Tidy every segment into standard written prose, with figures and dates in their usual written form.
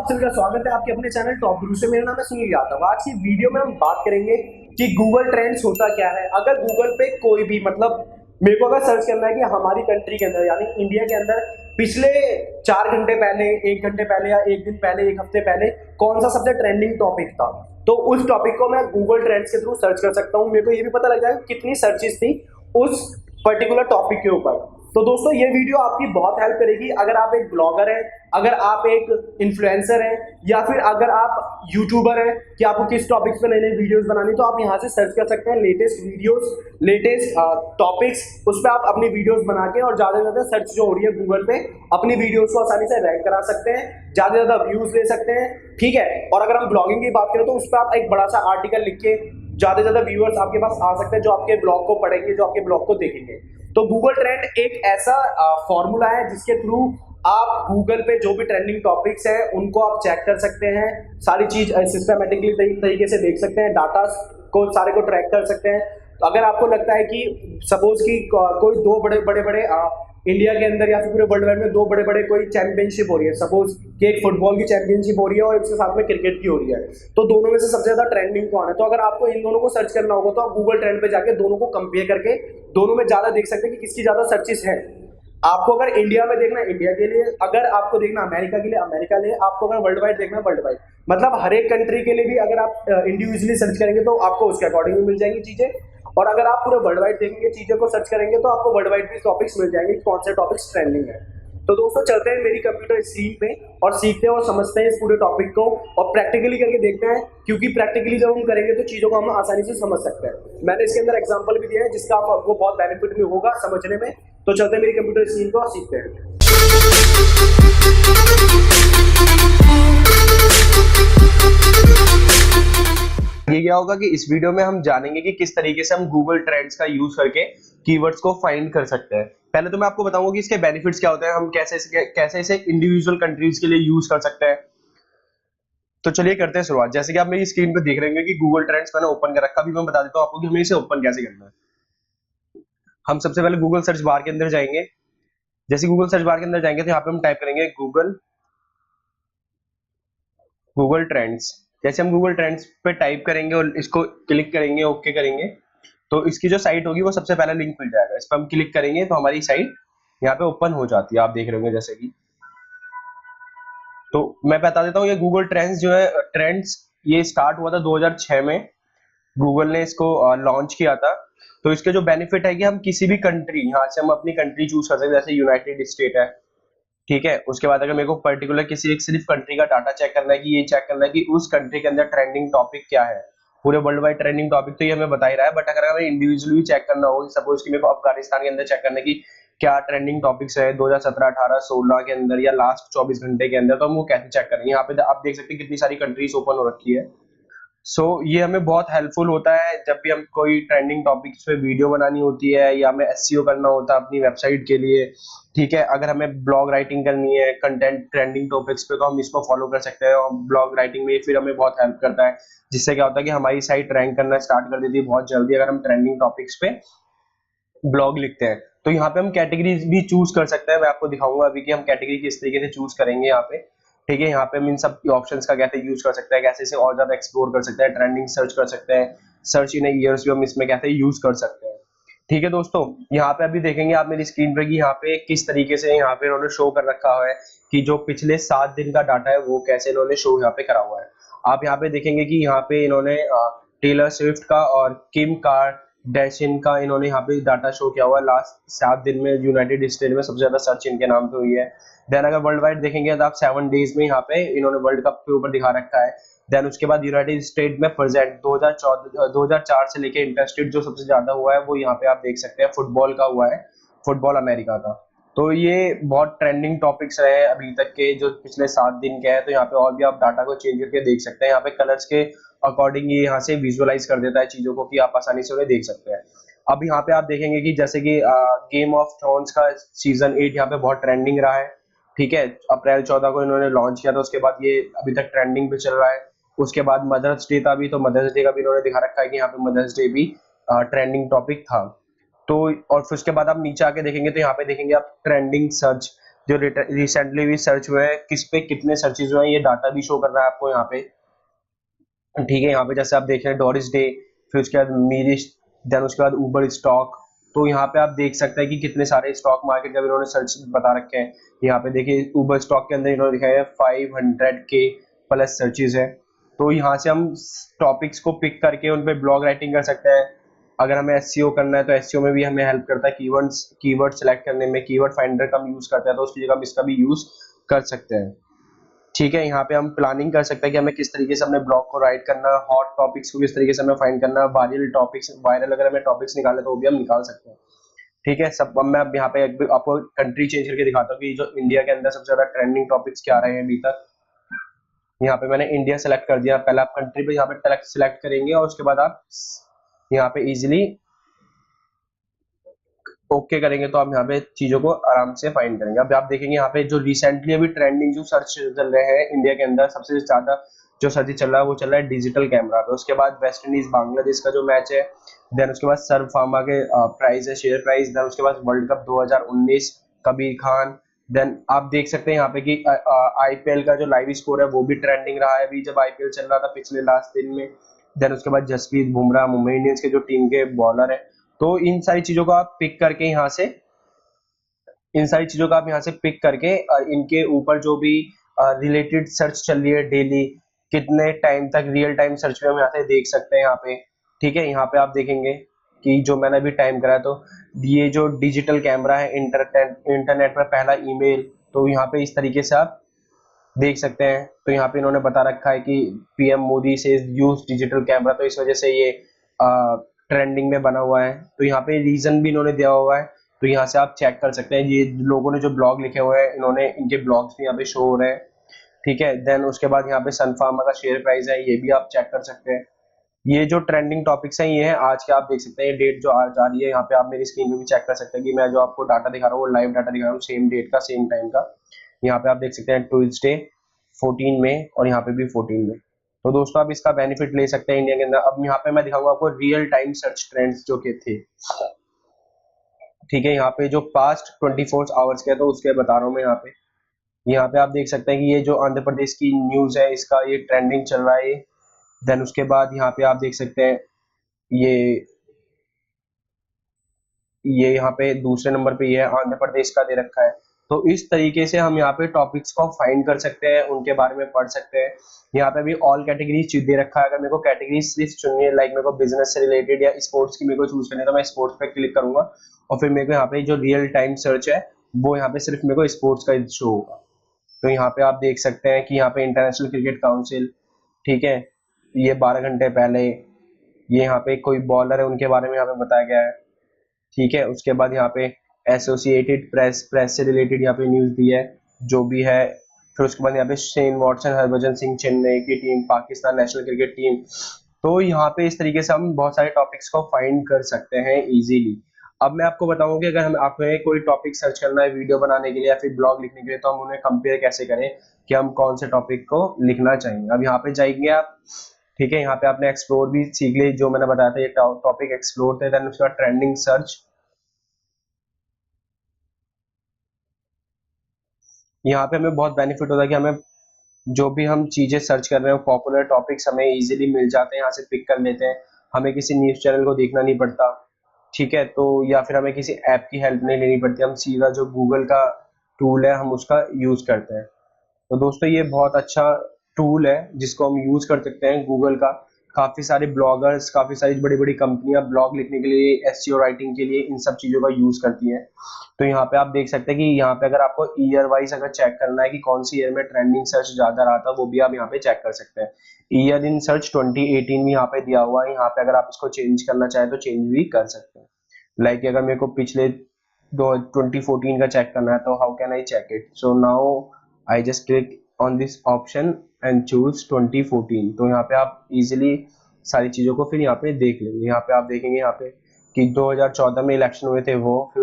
सभी का स्वागत है आपके अपने चैनल टॉप गुरु से। मेरा नाम है सुनील यादव। आज की वीडियो में हम बात करेंगे कि गूगल ट्रेंड्स होता क्या है। अगर गूगल पे कोई भी मेरे को अगर सर्च करना है कि हमारी कंट्री के अंदर यानी इंडिया के अंदर पिछले 4 घंटे पहले, 1 घंटे पहले या एक दिन पहले, एक हफ्ते पहले कौन सा सबसे ट्रेंडिंग टॉपिक था, तो उस टॉपिक को मैं गूगल ट्रेंड्स के थ्रू सर्च कर सकता हूँ। मेरे को ये भी पता लग जाएगा कितनी सर्चेस थी उस पर्टिकुलर टॉपिक के ऊपर। तो दोस्तों ये वीडियो आपकी बहुत हेल्प करेगी अगर आप एक ब्लॉगर हैं, अगर आप एक इन्फ्लुएंसर हैं, या फिर अगर आप यूट्यूबर हैं कि आपको किस टॉपिक्स पे नई नई वीडियोस बनानी, तो आप यहाँ से सर्च कर सकते हैं लेटेस्ट वीडियोस, लेटेस्ट टॉपिक्स। उस पर आप अपनी वीडियोस बना के और ज़्यादा से ज़्यादा सर्च जो हो रही है गूगल पे, अपनी वीडियोस को आसानी से रैंक करा सकते हैं, ज़्यादा से ज़्यादा व्यूज ले सकते हैं। ठीक है। और अगर हम ब्लॉगिंग की बात करें तो उस पर आप एक बड़ा सा आर्टिकल लिख के ज़्यादा से ज़्यादा व्यूअर्स आपके पास आ सकते हैं जो आपके ब्लॉग को पढ़ेंगे, जो आपके ब्लॉग को देखेंगे। तो गूगल ट्रेंड एक ऐसा फॉर्मूला है जिसके थ्रू आप गूगल पे जो भी ट्रेंडिंग टॉपिक्स है उनको आप चेक कर सकते हैं, सारी चीज सिस्टमेटिकली तरीके से देख सकते हैं, डाटा को सारे को ट्रैक कर सकते हैं। तो अगर आपको लगता है कि सपोज कि कोई दो बड़े इंडिया के अंदर या फिर पूरे वर्ल्ड वाइड में दो बड़े कोई चैंपियनशिप हो रही है, सपोज कि एक फुटबॉल की चैंपियनशिप हो रही है और इसके साथ में क्रिकेट की हो रही है, तो दोनों में से सबसे ज्यादा ट्रेंडिंग कौन है। तो अगर आपको इन दोनों को सर्च करना होगा तो आप गूगल ट्रेंड पे जाके दोनों को कंपेयर करके दोनों में ज्यादा देख सकते हैं कि किसकी ज्यादा सर्चेस है। आपको अगर इंडिया में देखना है इंडिया के लिए, अगर आपको देखना अमेरिका के लिए अमेरिका लिए, आपको अगर वर्ल्ड वाइड देखना है वर्ल्ड वाइड, मतलब हर एक कंट्री के लिए भी अगर आप इंडिविजुअली सर्च करेंगे तो आपको उसके अकॉर्डिंग भी मिल जाएंगी चीजें। और अगर आप पूरे वर्ल्ड वाइड देखेंगे, चीजों को सर्च करेंगे, तो आपको वर्ल्ड वाइड भी टॉपिक्स मिल जाएंगे कौन से टॉपिक्स ट्रेंडिंग है। तो दोस्तों चलते हैं मेरी कंप्यूटर स्क्रीन पे और सीखते हैं और समझते हैं इस पूरे टॉपिक को और प्रैक्टिकली करके देखते हैं, क्योंकि प्रैक्टिकली जब हम करेंगे तो चीजों को हम आसानी से समझ सकते हैं। मैंने इसके अंदर एग्जांपल भी दिया है जिसका आपको बहुत बेनिफिट भी होगा समझने में। तो चलते हैं मेरी कंप्यूटर स्क्रीन को और सीखते हैं। ये क्या होगा कि इस वीडियो में हम जानेंगे कि किस तरीके से हम गूगल ट्रेंड्स का यूज करके कीवर्ड्स को फाइंड कर सकते हैं। पहले तो मैं आपको बताऊंगा कि इसके बेनिफिट्स क्या होते हैं, हम कैसे इसे इंडिविजुअल कंट्रीज के लिए यूज कर सकते हैं। तो चलिए करते हैं शुरुआत। जैसे कि आप मेरी स्क्रीन पर देख रहे होंगे कि गूगल ट्रेंड्स मैंने ओपन कर रखा। अभी मैं बता देता हूं आपको कि हमें इसे ओपन कैसे करना है। हम सबसे पहले गूगल सर्च बार के अंदर जाएंगे। जैसे गूगल सर्च बार के अंदर जाएंगे तो यहाँ पे हम टाइप करेंगे गूगल ट्रेंड्स। जैसे हम गूगल ट्रेंड्स पे टाइप करेंगे और इसको क्लिक करेंगे, ओके करेंगे, तो इसकी जो साइट होगी वो सबसे पहला लिंक मिल जाएगा। इस पर हम क्लिक करेंगे तो हमारी साइट यहाँ पे ओपन हो जाती है, आप देख रहे होंगे जैसे कि। तो मैं बता देता हूँ ये गूगल ट्रेंड्स जो है, ट्रेंड्स ये स्टार्ट हुआ था 2006 में, गूगल ने इसको लॉन्च किया था। तो इसके जो बेनिफिट है कि हम किसी भी कंट्री, यहाँ से हम अपनी कंट्री चूज कर सकते हैं। जैसे यूनाइटेड स्टेट है, ठीक है। उसके बाद अगर मेरे को पर्टिकुलर किसी एक सिर्फ कंट्री का डाटा चेक करना है कि ये चेक करना है कि उस कंट्री के अंदर ट्रेंडिंग टॉपिक क्या है, पूरे वर्ल्ड वाइड ट्रेंडिंग टॉपिक तो ये हमें बता ही रहा है, बट अगर हमें इंडिविजुअली चेक करना हो, सपोज कि मेरे को अफगानिस्तान के अंदर चेक करना है कि क्या ट्रेंडिंग टॉपिक्स है 2017, 18, 16 के अंदर या लास्ट 24 घंटे के अंदर, तो हम वो कैसे चेक करेंगे। यहाँ पे आप देख सकते हैं कितनी सारी कंट्रीज ओपन हो रखी है। सो ये हमें बहुत हेल्पफुल होता है जब भी हम कोई ट्रेंडिंग टॉपिक्स पे वीडियो बनानी होती है या हमें एसईओ करना होता है अपनी वेबसाइट के लिए, ठीक है। अगर हमें ब्लॉग राइटिंग करनी है कंटेंट ट्रेंडिंग टॉपिक्स पे, तो हम इसको फॉलो कर सकते हैं और ब्लॉग राइटिंग में फिर हमें बहुत हेल्प करता है, जिससे क्या होता है कि हमारी साइट रैंक करना स्टार्ट कर देती है बहुत जल्दी अगर हम ट्रेंडिंग टॉपिक्स पे ब्लॉग लिखते हैं। तो यहाँ पे हम कैटेगरीज भी चूज कर सकते हैं। मैं आपको दिखाऊंगा अभी कि हम कैटेगरी किस तरीके से चूज करेंगे यहाँ पे, ठीक है। यहाँ पे हम इन सब ऑप्शंस का कैसे यूज कर सकते हैं, कैसे इसे और ज्यादा एक्सप्लोर कर सकते हैं, ट्रेंडिंग सर्च कर सकते हैं, सर्च इन ईयर्स भी हम इसमें कैसे यूज कर सकते हैं, ठीक है दोस्तों। यहाँ पे अभी देखेंगे आप मेरी स्क्रीन पर कि यहाँ पे किस तरीके से यहाँ पे इन्होंने शो कर रखा है कि जो पिछले 7 दिन का डाटा है वो कैसे इन्होंने शो यहाँ पे करा हुआ है। आप यहाँ पे देखेंगे कि यहाँ पे इन्होंने टेलर स्विफ्ट का और किम कार्दाशियन का इन्होंने यहाँ पे डाटा शो किया हुआ है। लास्ट 7 दिन में यूनाइटेड स्टेट में सबसे ज्यादा सर्च इनके नाम पे हुई है। देन अगर वर्ल्ड वाइड देखेंगे तो आप 7 डेज में यहाँ पे इन्होंने वर्ल्ड कप के ऊपर दिखा रखा है। देन उसके बाद यूनाइटेड स्टेट में प्रेजेंट 2004 से लेके इंटरेस्टेड जो सबसे ज्यादा हुआ है वो यहाँ पे आप देख सकते हैं फुटबॉल का हुआ है, फुटबॉल अमेरिका का। तो ये बहुत ट्रेंडिंग टॉपिक्स रहे अभी तक के जो पिछले 7 दिन के हैं। तो यहाँ पे और भी आप डाटा को चेंज करके देख सकते हैं। यहाँ पे कलर्स के अकॉर्डिंग ये यहाँ से विजुअलाइज कर देता है चीजों को कि आप आसानी से उन्हें देख सकते हैं। अब यहाँ पे आप देखेंगे कि जैसे कि गेम ऑफ थ्रोन्स का सीजन 8 यहाँ पे बहुत ट्रेंडिंग रहा है, ठीक है। अप्रैल 14 को इन्होंने लॉन्च किया था, उसके बाद ये अभी तक ट्रेंडिंग पे चल रहा है। उसके बाद मदर्स डे था भी, तो मदर्स डे का भी इन्होंने दिखा रखा है कि यहाँ पे मदर्स डे भी ट्रेंडिंग टॉपिक था। तो और फिर उसके बाद आप नीचे आके देखेंगे तो यहाँ पे देखेंगे आप ट्रेंडिंग सर्च। जो रिसेंटली भी सर्च हुए हैं, किस पे कितने सर्चेज हुए हैं, ये डाटा भी शो कर रहा है आपको यहाँ पे। ठीक है, यहाँ पे जैसे आप देख रहे हैं डोरिस डे, फिर उसके बाद मीरिश, देन उसके बाद उबर स्टॉक। तो यहाँ पे आप देख सकते हैं कि कितने सारे स्टॉक मार्केट का भी इन्होंने सर्च बता रखे हैं। यहाँ पे देखिए उबर स्टॉक के अंदर इन्होंने दिखाया है 500K प्लस सर्चेज है। तो यहाँ से हम टॉपिक्स को पिक करके उन पे ब्लॉग राइटिंग कर सकते हैं। अगर हमें एसईओ करना है तो एसईओ में भी हमें हेल्प करता है, कीवर्ड सेलेक्ट करने में कीवर्ड फाइंडर का हम यूज करते हैं, तो उसकी जगह हम इसका भी यूज कर सकते हैं। ठीक है, यहाँ पे हम प्लानिंग कर सकते हैं कि हमें किस तरीके से अपने ब्लॉग को राइट करना है, हॉट टॉपिक्स को किस तरीके से हमें फाइंड करना है, वायरल अगर हमें टॉपिक्स निकालने तो वो भी हम निकाल सकते हैं। ठीक है, सब अब मैं अब यहाँ पे आपको कंट्री चेंज करके दिखाता हूँ कि जो इंडिया के अंदर सबसे ज्यादा ट्रेंडिंग टॉपिक्स क्या रहे हैं अभी तक। यहाँ पे मैंने इंडिया सेलेक्ट कर दिया। पहले आप कंट्री पे यहाँ पे सेलेक्ट करेंगे और उसके बाद आप यहाँ पे इजिली ओके करेंगे तो आप यहाँ पे चीजों को आराम से फाइंड करेंगे। अब आप देखेंगे यहाँ पे जो रिसेंटली अभी ट्रेंडिंग जो सर्च चल रहे हैं इंडिया के अंदर, सबसे ज्यादा जो सर्च चल रहा है वो चल रहा है डिजिटल कैमरा पे। उसके बाद वेस्ट इंडीज बांग्लादेश का जो मैच है, देन उसके बाद सर्व फार्मा के प्राइस है, शेयर प्राइस, देन उसके बाद world cup 2019, Kabir Khan. Then आप देख सकते हैं यहाँ पे कि आईपीएल का जो लाइव स्कोर है वो भी ट्रेंडिंग रहा है अभी जब आईपीएल चल रहा था पिछले लास्ट दिन में। देन उसके बाद जसप्रीत बुमराह मुंबई इंडियंस के जो टीम के बॉलर है। तो इन सारी चीजों को आप पिक करके यहाँ से पिक करके इनके ऊपर जो भी रिलेटेड सर्च चल रही है डेली, कितने टाइम तक रियल टाइम सर्च में हम यहाँ से देख सकते हैं यहाँ पे। ठीक है, यहाँ पे आप देखेंगे कि जो मैंने अभी टाइम करा है, तो ये जो डिजिटल कैमरा है, इंटरनेट पर पहला ईमेल, तो यहाँ पे इस तरीके से आप देख सकते हैं। तो यहाँ पे इन्होंने बता रखा है कि पीएम मोदी से यूज डिजिटल कैमरा, तो इस वजह से ये ट्रेंडिंग में बना हुआ है। तो यहाँ पे रीजन भी इन्होंने दिया हुआ है, तो यहाँ से आप चेक कर सकते हैं। ये लोगों ने जो ब्लॉग लिखे हुए हैं इन्होंने इनके ब्लॉग्स भी यहाँ पे शो हो रहे हैं। ठीक है, देन उसके बाद यहाँ पे सन फार्मा का शेयर प्राइस है, ये भी आप चेक कर सकते हैं। ये जो ट्रेंडिंग टॉपिक्स हैं ये है आज के, आप देख सकते हैं ये डेट जो आज आ रही है, यहाँ पे आप मेरी स्क्रीन पे भी चेक कर सकते हैं कि मैं जो आपको डाटा दिखा रहा हूँ वो लाइव डाटा दिखा रहा हूँ, सेम डेट का सेम टाइम का। यहाँ पे आप देख सकते हैं ट्यूजडे 14 में और यहाँ पे भी 14 में। तो दोस्तों आप इसका बेनिफिट ले सकते हैं इंडिया के अंदर। अब यहाँ पे मैं दिखाऊंगा आपको रियल टाइम सर्च ट्रेंड्स जो के थे। ठीक है, यहाँ पे जो पास्ट 24 आवर्स के, तो उसके बता रहा हूँ मैं यहाँ पे आप देख सकते हैं कि ये जो आंध्र प्रदेश की न्यूज है इसका ये ट्रेंडिंग चल रहा है। देन उसके बाद यहाँ पे आप देख सकते हैं ये यहाँ पे दूसरे नंबर पे ये आंध्र प्रदेश का दे रखा है। तो इस तरीके से हम यहाँ पे टॉपिक्स को फाइंड कर सकते हैं, उनके बारे में पढ़ सकते हैं। यहाँ पे भी ऑल कैटेगरीज दे रखा है। अगर मेरे को कैटेगरी सिर्फ चुननी है, लाइक मेरे को बिजनेस से रिलेटेड या स्पोर्ट्स की मेरे को चूज करनी है, तो मैं स्पोर्ट्स पे क्लिक करूंगा और फिर मेरे को यहाँ पे जो रियल टाइम सर्च है वो यहाँ पे सिर्फ मेरे को स्पोर्ट्स का शो होगा। तो यहाँ पे आप देख सकते हैं कि यहाँ पे इंटरनेशनल क्रिकेट काउंसिल, ठीक है, ये 12 घंटे पहले ये यहाँ पे कोई बॉलर है उनके बारे में यहाँ पे बताया गया है। ठीक है, उसके बाद यहाँ पे एसोसिएटेड प्रेस से रिलेटेड यहाँ पे न्यूज दी है जो भी है। फिर उसके बाद यहाँ पे शेन वॉटसन, हरभजन सिंह, चेन्नई की team, Pakistan national cricket team. तो यहाँ पे इस तरीके से हम बहुत सारे टॉपिक्स को फाइंड कर सकते हैं इजीली। अब मैं आपको बताऊंगा कि अगर हम हमें कोई टॉपिक सर्च करना है वीडियो बनाने के लिए या फिर ब्लॉग लिखने के लिए, तो हम उन्हें कंपेयर कैसे करें कि हम कौन से टॉपिक को लिखना चाहेंगे। अब यहाँ पे जाएंगे आप, ठीक है, यहाँ पे आपने एक्सप्लोर भी सीख ली, जो मैंने बताया था ये टॉपिक एक्सप्लोर थे। देन उसके बाद ट्रेंडिंग सर्च, यहाँ पे हमें बहुत बेनिफिट होता है कि हमें जो भी हम चीजें सर्च कर रहे हैं पॉपुलर टॉपिक्स हमें इजीली मिल जाते हैं, यहाँ से पिक कर लेते हैं। हमें किसी न्यूज चैनल को देखना नहीं पड़ता, ठीक है, तो या फिर हमें किसी ऐप की हेल्प नहीं लेनी पड़ती, हम सीधा जो गूगल का टूल है हम उसका यूज करते हैं। तो दोस्तों ये बहुत अच्छा टूल है जिसको हम यूज कर सकते हैं गूगल का। काफी सारे ब्लॉगर्स, काफी सारी बड़ी बड़ी कंपनियां ब्लॉग लिखने के लिए, एसईओ राइटिंग के लिए इन सब चीजों का यूज करती हैं। तो यहाँ पे आप देख सकते हैं कि यहाँ पे अगर आपको ईयर वाइज अगर चेक करना है कि कौन सी ईयर में ट्रेंडिंग सर्च ज्यादा रहा था, वो भी आप यहाँ पे चेक कर सकते हैं। ईयर इन सर्च 2018 भी यहाँ पे दिया हुआ है। यहाँ पे अगर आप इसको चेंज करना चाहें तो चेंज भी कर सकते हैं। लाइक अगर मेरे को पिछले 2014 का चेक करना है तो how can I check it. So now I just click on this option and choose 2014। तो यहाँ पे आप इजिली सारी चीजों को फिर यहाँ पे देख लेंगे। यहाँ पे आप देखेंगे यहाँ पे कि 2014 में इलेक्शन हुए थे वो, फिर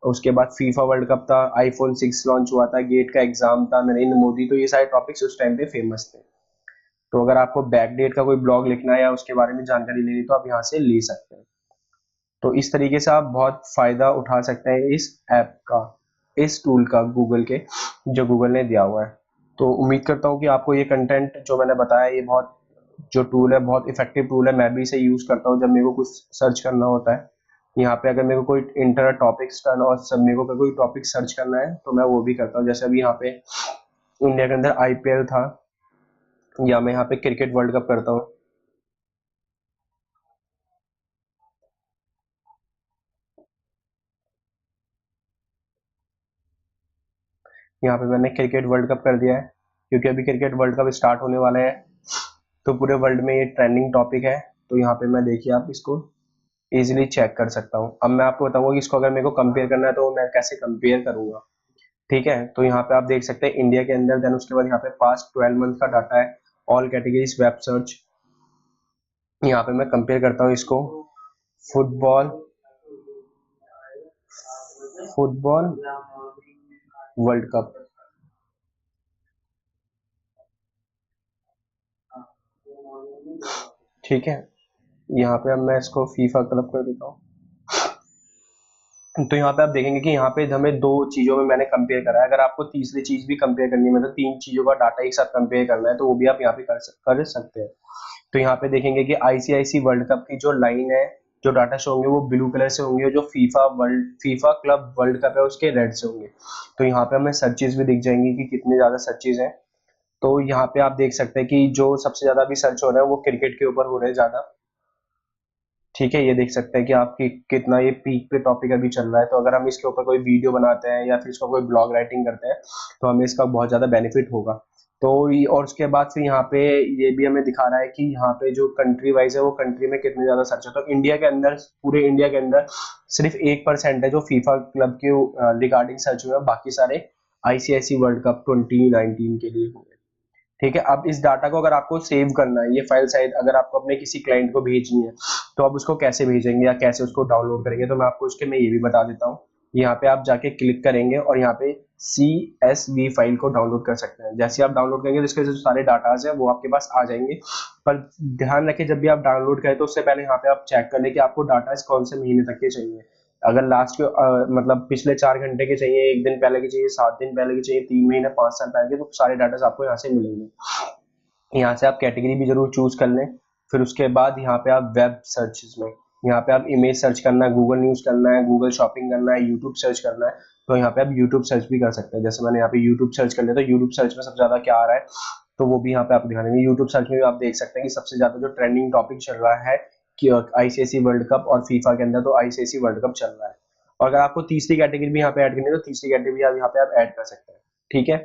उसके बाद फीफा वर्ल्ड कप था, आईफोन 6 लॉन्च हुआ था, गेट का एग्जाम था, नरेंद्र मोदी। तो ये सारे टॉपिक्स उस टाइम पे फेमस थे। तो अगर आपको बैक डेट का कोई ब्लॉग लिखना है या उसके बारे में जानकारी लेनी तो आप यहाँ से ले सकते हैं। तो इस तरीके से आप बहुत फायदा उठा सकते हैं इस ऐप का। इस टूल का, गूगल के, जो गूगल ने दिया हुआ है। तो उम्मीद करता हूँ कि आपको ये कंटेंट जो मैंने बताया, ये बहुत जो टूल है बहुत इफेक्टिव टूल है। मैं भी इसे यूज करता हूँ जब मेरे को कुछ सर्च करना होता है। यहाँ पे अगर मेरे को कोई इंटर टॉपिक्स करना और सब मेरे को कोई टॉपिक सर्च करना है तो मैं वो भी करता हूँ। जैसे अभी यहाँ पे इंडिया के अंदर आईपीएल था, या मैं यहाँ पे क्रिकेट वर्ल्ड कप करता हूँ। यहाँ पे मैंने क्रिकेट वर्ल्ड कप कर दिया है, क्योंकि अभी क्रिकेट वर्ल्ड कप स्टार्ट होने वाला है, तो पूरे वर्ल्ड में ये ट्रेंडिंग टॉपिक है। तो यहाँ पे मैं, देखिए, आप इसको इजीली चेक कर सकता हूँ। अब मैं आपको बताऊंगा कि इसको अगर मेरे को कंपेयर करना है तो मैं कैसे कंपेयर करूंगा। ठीक है, तो यहाँ पे आप देख सकते हैं इंडिया के अंदर, देन उसके बाद यहाँ पे पास्ट 12 मंथ का डाटा है, ऑल कैटेगरीज, वेब सर्च। यहाँ पे मैं कंपेयर करता हूँ इसको, फुटबॉल, फुटबॉल वर्ल्ड कप। ठीक है, यहाँ पे अब मैं इसको फीफा क्लब कर देता हूँ। तो यहाँ पे आप देखेंगे कि यहाँ पे हमें दो चीजों में मैंने कंपेयर करा है। अगर आपको तीसरी चीज भी कंपेयर करनी है, मतलब तीन चीजों का डाटा एक साथ कंपेयर करना है, तो वो भी आप यहाँ पे कर सकते हैं। तो यहाँ पे देखेंगे कि आईसीआईसी वर्ल्ड कप की जो लाइन है, जो डाटा शो होंगे वो ब्लू कलर से होंगे, और जो फीफा क्लब वर्ल्ड कप है उसके रेड से होंगे। तो यहाँ पे हमें सर्चेज भी दिख जाएंगी कि कितने ज्यादा सर्चेज हैं। तो यहाँ पे आप देख सकते हैं कि जो सबसे ज्यादा भी सर्च हो रहे हैं वो क्रिकेट के ऊपर हो रहे हैं ज्यादा। ठीक है, ये देख सकते हैं कि आपकी कितना ये पीक पे टॉपिक अभी चल रहा है। तो अगर हम इसके ऊपर कोई वीडियो बनाते हैं या फिर इसका कोई ब्लॉग राइटिंग करते हैं तो हमें इसका बहुत ज़्यादा बेनिफिट होगा। तो और उसके बाद फिर यहाँ पे ये भी हमें दिखा रहा है कि यहाँ पे जो कंट्री वाइज है वो कंट्री में कितने ज़्यादा सर्च है। तो इंडिया के अंदर, पूरे इंडिया के अंदर सिर्फ 1% है जो फीफा क्लब के रिगार्डिंग सर्च हुआ है, बाकी सारे आईसीआईसी वर्ल्ड कप 2019 के लिए हुए। ठीक है, अब इस डाटा को अगर आपको सेव करना है, ये फाइल साइज अगर आपको अपने किसी क्लाइंट को भेजनी है तो आप उसको कैसे भेजेंगे या कैसे उसको डाउनलोड करेंगे, तो मैं आपको उसके मैं ये भी बता देता हूँ। यहाँ पे आप जाके क्लिक करेंगे और यहाँ पे CSV फाइल को डाउनलोड कर सकते हैं। जैसे आप डाउनलोड करेंगे तो इसके जो सारे डाटाज है वो आपके पास आ जाएंगे। पर ध्यान रखें, जब भी आप डाउनलोड करें तो उससे पहले यहाँ पे आप चेक कर लें कि आपको डाटाज कौन से महीने तक के चाहिए। अगर लास्ट के मतलब पिछले 4 घंटे के चाहिए, 1 दिन पहले के चाहिए, 7 दिन पहले के चाहिए, 3 महीने, 5 साल पहले के, तो सारे डाटा आपको यहाँ से मिलेंगे। यहाँ से आप कैटेगरी भी जरूर चूज कर लें। फिर उसके बाद यहाँ पे आप वेब सर्चेस में, यहाँ पे आप इमेज सर्च करना है, गूगल न्यूज करना है, गूगल शॉपिंग करना है, यूट्यूब सर्च करना है, तो यहाँ पे आप यूट्यूब सर्च भी कर सकते हैं। जैसे मैंने यहाँ पे यूट्यूब सर्च कर लिया, तो यूट्यूब सर्च में सबसे ज्यादा क्या आ रहा है तो वो भी यहाँ पे आप दिखा देंगे। यूट्यूब सर्च में भी आप देख सकते हैं कि सबसे ज्यादा जो ट्रेंडिंग टॉपिक चल रहा है कि आईसीआईसी वर्ल्ड कप और फीफा के अंदर, तो आईसीआईसी वर्ल्ड कप चल रहा है। और अगर आपको तीसरी कैटेगरी भी यहाँ पे ऐड करनी है तो तीसरी कैटेगरी आप यहाँ पे आप ऐड कर सकते हैं। ठीक है,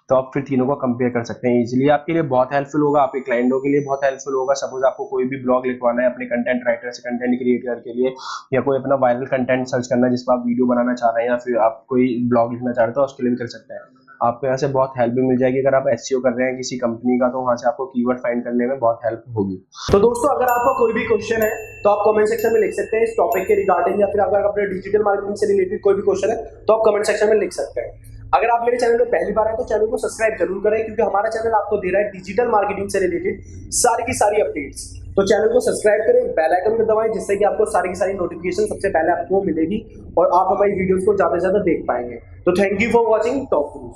तो आप फिर तीनों को कंपेयर कर सकते हैं इजीली। आपके लिए बहुत हेल्पफुल होगा, आपके क्लाइंटों के लिए बहुत हेल्पफुल होगा। सपोज आपको कोई भी ब्लॉग लिखवाना है अपने कंटेंट राइटर से, कंटेंट क्रिएटर के लिए, या कोई अपना वायरल कंटेंट सर्च करना है जिसमें आप वीडियो बनाना चाह रहे हैं, या फिर आप कोई ब्लॉग लिखना चाह रहे हो तो उसके लिए भी कर सकते हैं। आपको यहाँ से बहुत हेल्प भी मिल जाएगी। अगर आप एसईओ कर रहे हैं किसी कंपनी का तो वहां से आपको कीवर्ड फाइंड करने में बहुत हेल्प होगी। तो दोस्तों, अगर आपका कोई भी क्वेश्चन है तो आप कमेंट सेक्शन में लिख सकते हैं इस टॉपिक के रिगार्डिंग, या फिर अगर अपने डिजिटल मार्केटिंग से रिलेटेड कोई भी क्वेश्चन है तो आप कमेंट सेक्शन में लिख सकते हैं। अगर आप मेरे चैनल में पहली बार आए तो चैनल को सब्सक्राइब जरूर करें, क्योंकि हमारा चैनल आपको दे रहा है डिजिटल मार्केटिंग से रिलेटेड सारी की सारी अपडेट्स। तो चैनल को सब्सक्राइब करें, बेल आइकन को दबाएं, जिससे कि आपको सारी की सारी नोटिफिकेशन सबसे पहले आपको मिलेगी और आप हमारी वीडियोस को ज्यादा से ज्यादा देख पाएंगे। तो thank you for watching Top gurus.